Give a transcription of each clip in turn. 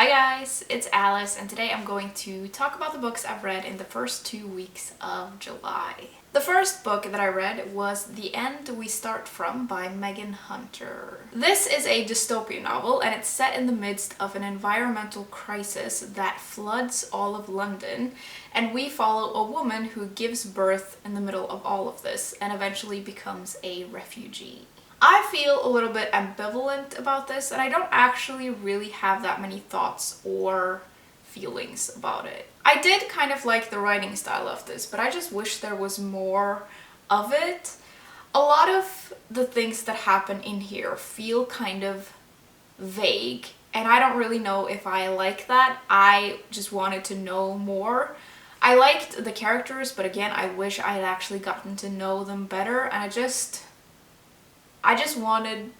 Hi guys, it's Alice, and today I'm going to talk about the books I've read in the first 2 weeks of July. The first book that I read was The End We Start From by Megan Hunter. This is a dystopian novel, and it's set in the midst of an environmental crisis that floods all of London, and we follow a woman who gives birth in the middle of all of this and eventually becomes a refugee. I feel a little bit ambivalent about this, and I don't actually really have that many thoughts or feelings about it. I did kind of like the writing style of this, but I just wish there was more of it. A lot of the things that happen in here feel kind of vague, and I don't really know if I like that. I just wanted to know more. I liked the characters, but again, I wish I had actually gotten to know them better, and I just wanted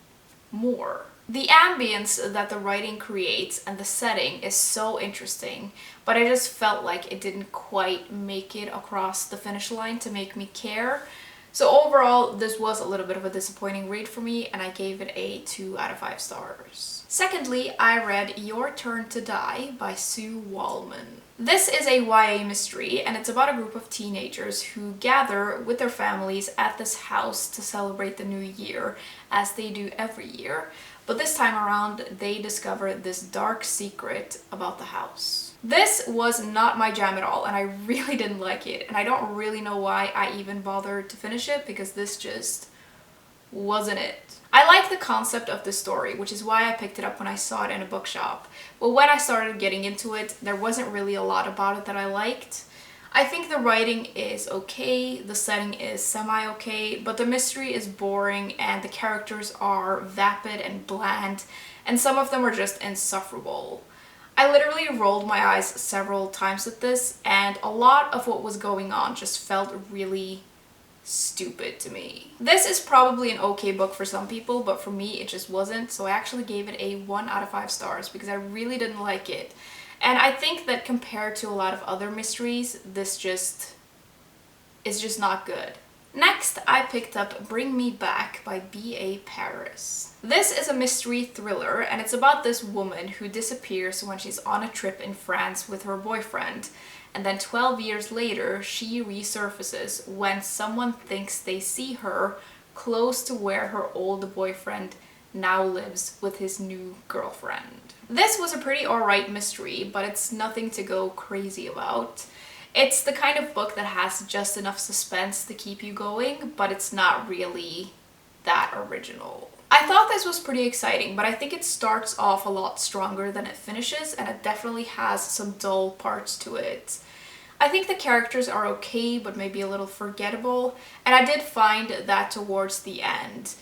more. The ambience that the writing creates and the setting is so interesting, but I just felt like it didn't quite make it across the finish line to make me care. So overall, this was a little bit of a disappointing read for me, and I gave it a 2 out of 5 stars. Secondly, I read Your Turn to Die by Sue Wallman. This is a YA mystery, and it's about a group of teenagers who gather with their families at this house to celebrate the new year, as they do every year. But this time around, they discover this dark secret about the house. This was not my jam at all, and I really didn't like it, and I don't really know why I even bothered to finish it, because this just wasn't it. I like the concept of the story, which is why I picked it up when I saw it in a bookshop. But when I started getting into it, there wasn't really a lot about it that I liked. I think the writing is okay, the setting is semi-okay, but the mystery is boring and the characters are vapid and bland, and some of them are just insufferable. I literally rolled my eyes several times at this, and a lot of what was going on just felt really stupid to me. This is probably an okay book for some people, but for me it just wasn't, so I actually gave it a 1 out of 5 stars because I really didn't like it. And I think that compared to a lot of other mysteries, this is just not good. Next, I picked up Bring Me Back by B.A. Paris. This is a mystery thriller, and it's about this woman who disappears when she's on a trip in France with her boyfriend, and then 12 years later, she resurfaces when someone thinks they see her close to where her old boyfriend now lives with his new girlfriend. This was a pretty alright mystery, but it's nothing to go crazy about. It's the kind of book that has just enough suspense to keep you going, but it's not really that original. I thought this was pretty exciting, but I think it starts off a lot stronger than it finishes, and it definitely has some dull parts to it. I think the characters are okay, but maybe a little forgettable, and I did find that towards the end.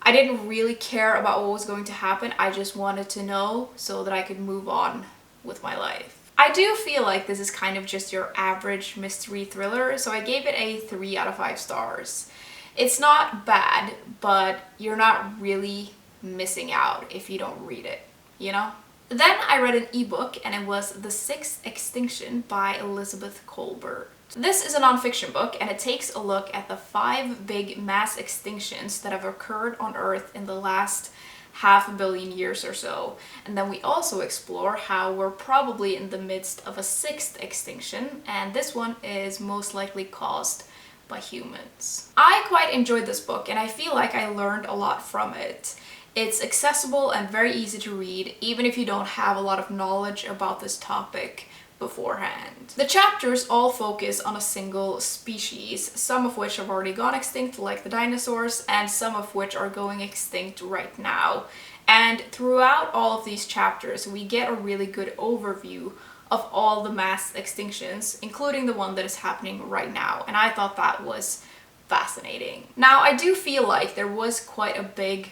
I didn't really care about what was going to happen, I just wanted to know so that I could move on with my life. I do feel like this is kind of just your average mystery thriller, so I gave it a 3 out of 5 stars. It's not bad, but you're not really missing out if you don't read it, you know? Then I read an ebook, and it was The Sixth Extinction by Elizabeth Kolbert. This is a nonfiction book, and it takes a look at the 5 big mass extinctions that have occurred on Earth in the last 500 million years or so. And then we also explore how we're probably in the midst of a 6th extinction, and this one is most likely caused by humans. I quite enjoyed this book, and I feel like I learned a lot from it. It's accessible and very easy to read, even if you don't have a lot of knowledge about this topic beforehand. The chapters all focus on a single species, some of which have already gone extinct, like the dinosaurs, and some of which are going extinct right now. And throughout all of these chapters, we get a really good overview of all the mass extinctions, including the one that is happening right now, and I thought that was fascinating. Now, I do feel like there was quite a big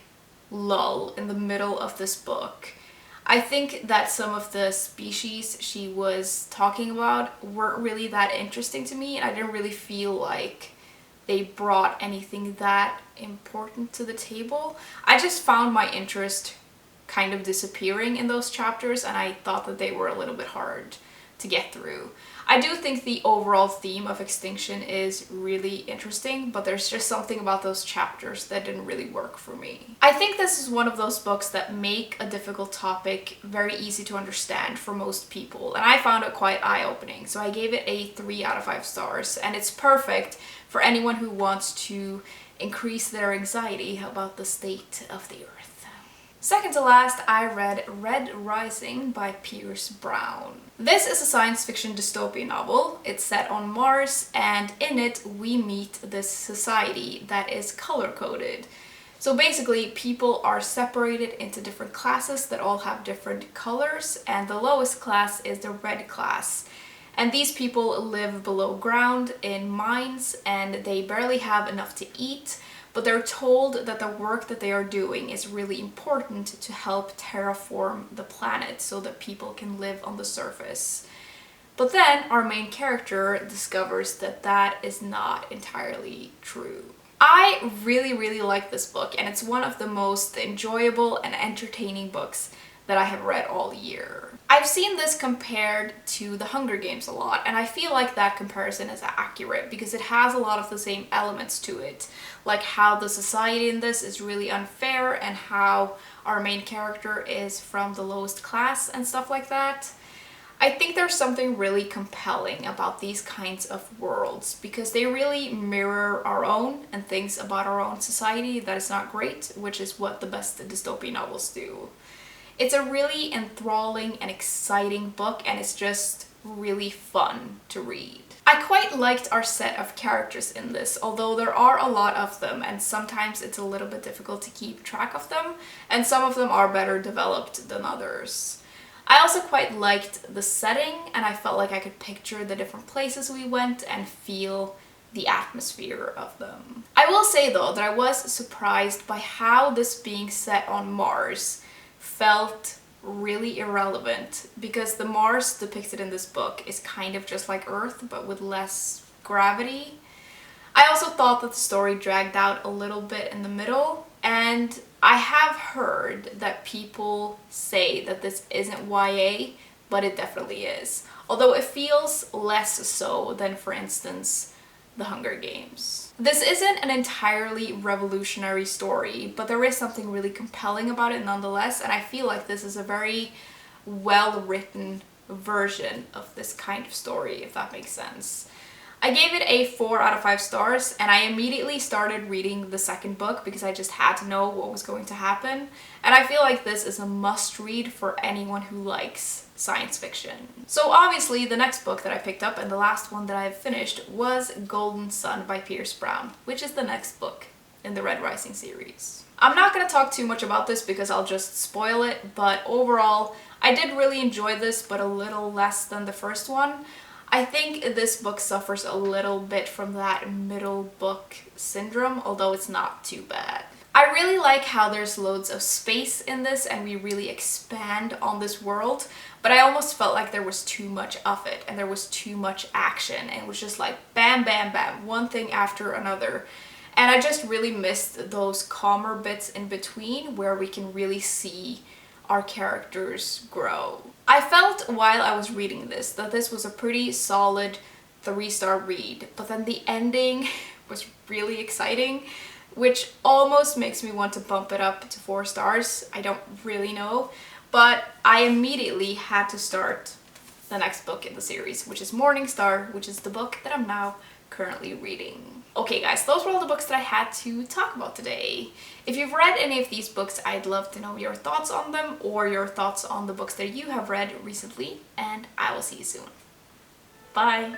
lull in the middle of this book. I think that some of the species she was talking about weren't really that interesting to me, and I didn't really feel like they brought anything that important to the table. I just found my interest kind of disappearing in those chapters, and I thought that they were a little bit hard to get through. I do think the overall theme of Extinction is really interesting, but there's just something about those chapters that didn't really work for me. I think this is one of those books that make a difficult topic very easy to understand for most people, and I found it quite eye-opening, so I gave it a 3 out of 5 stars, and it's perfect for anyone who wants to increase their anxiety about the state of the earth. Second to last, I read Red Rising by Pierce Brown. This is a science fiction dystopian novel. It's set on Mars, and in it we meet this society that is color-coded. So basically, people are separated into different classes that all have different colors, and the lowest class is the red class. And these people live below ground in mines, and they barely have enough to eat, but they're told that the work that they are doing is really important to help terraform the planet so that people can live on the surface. But then our main character discovers that that is not entirely true. I really like this book, and it's one of the most enjoyable and entertaining books that I have read all year. I've seen this compared to The Hunger Games a lot, and I feel like that comparison is accurate because it has a lot of the same elements to it, like how the society in this is really unfair and how our main character is from the lowest class and stuff like that. I think there's something really compelling about these kinds of worlds because they really mirror our own and things about our own society that is not great, which is what the best dystopian novels do. It's a really enthralling and exciting book, and it's just really fun to read. I quite liked our set of characters in this, although there are a lot of them and sometimes it's a little bit difficult to keep track of them, and some of them are better developed than others. I also quite liked the setting, and I felt like I could picture the different places we went and feel the atmosphere of them. I will say though that I was surprised by how this being set on Mars felt really irrelevant, because the Mars depicted in this book is kind of just like Earth but with less gravity. I also thought that the story dragged out a little bit in the middle, and I have heard that people say that this isn't YA, but it definitely is. Although it feels less so than, for instance, The Hunger Games. This isn't an entirely revolutionary story, but there is something really compelling about it nonetheless, and I feel like this is a very well-written version of this kind of story, if that makes sense. I gave it a 4 out of 5 stars, and I immediately started reading the second book because I just had to know what was going to happen, and I feel like this is a must-read for anyone who likes science fiction. So obviously the next book that I picked up and the last one that I've finished was Golden Sun by Pierce Brown, which is the next book in the Red Rising series. I'm not going to talk too much about this because I'll just spoil it, but overall I did really enjoy this, but a little less than the first one. I think this book suffers a little bit from that middle book syndrome, although it's not too bad. I really like how there's loads of space in this and we really expand on this world, but I almost felt like there was too much of it and there was too much action, and it was just like bam bam bam, one thing after another. And I just really missed those calmer bits in between where we can really see our characters grow. I felt while I was reading this that this was a pretty solid 3-star read, but then the ending was really exciting, which almost makes me want to bump it up to 4 stars. I don't really know, but I immediately had to start the next book in the series, which is Morning Star, which is the book that I'm now currently reading. Okay guys, those were all the books that I had to talk about today. If you've read any of these books, I'd love to know your thoughts on them or your thoughts on the books that you have read recently, and I will see you soon. Bye!